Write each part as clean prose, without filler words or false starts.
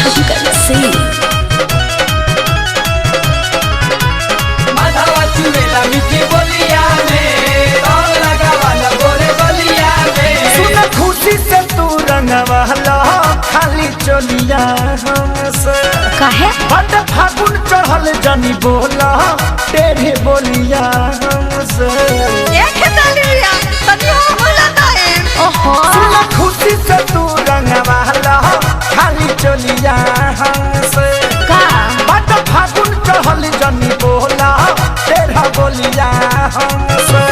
शंकर सिंह। माधवा चुड़ेला मीठी बोलिया में रंग लगावाला गोरे गलिया में। सुन खुशी से तू रंगवाला खाली चलिया हमसे काहे बट फागुन चढ़ल जनी बोला तेरे बोलिया हमसे। ओहो सुन खुशी से तू रंगवाला खाली चलिया हमसे का बट फागुन चढ़ल जनी बोला तेरा बोलिया हमसे।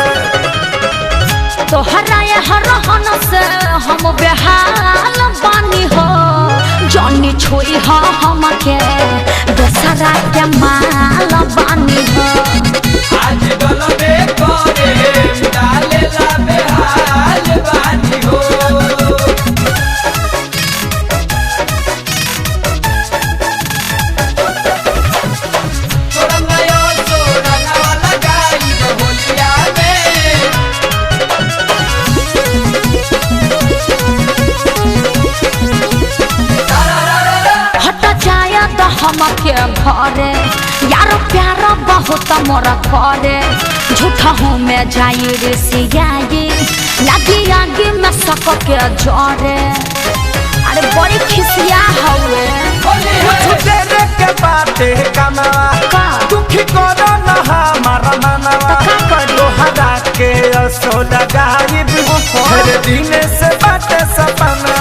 तोहरा रहन से हम बेहाल बानी हो जनी छोई हो हमके दोसरा के माल बानी हो। आज गलबे करे डालेला बेहाल बानी हो। तोरा नया सोना वाला गाई बोलिया में। हट जाया तो हमके घरे यार प्यार बहुत मोरा करे झूठा हूँ मैं जाई रे सियाई लगी आगे में सक के जरे। अरे बड़ी खिसिया हवे कुछ देर के बाते कमावा का दुखी करो न हमारा मनवा तो का करी? तोहरा के असो लगाई हर दिन से बाटे सपना।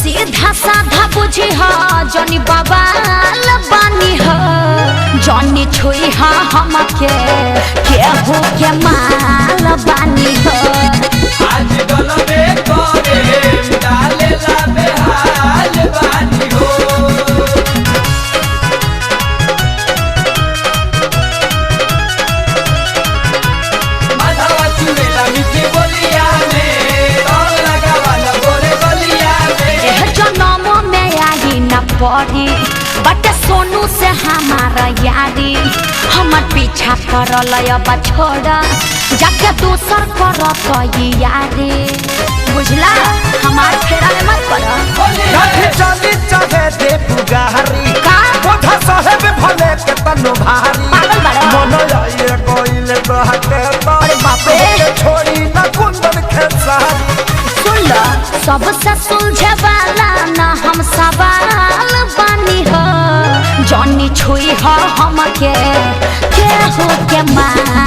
सीधा साधा बुझी हा जनी बवाल बानी हा जनी छुई हा हमके केहू के माल बानी हा। आज गलबे करे डालेला बेहाल बानी हो। माधवा चुड़ेला मीठी बोलिया में रंग लगावाला गोरे गलिया में। एह जनम में आई न पड़ी बट सोनू से हमारा यारी हमर पीछा करल अब छोड़ा जाके दूसर करत यारी बुझला हमार फेरा में मत पड़ा। रखी चली चाहे दे पुगारी का बोधा साहेब भले के तनु भारी पागल बड़ा मन आइए कोइल बहते अरे बाप रे छोड़ी न कुंदन खेसारी। सुन लो सबसे सुलझे वाला ना हम सवाल बानी हो जनी छुई हो हमके केहू के माल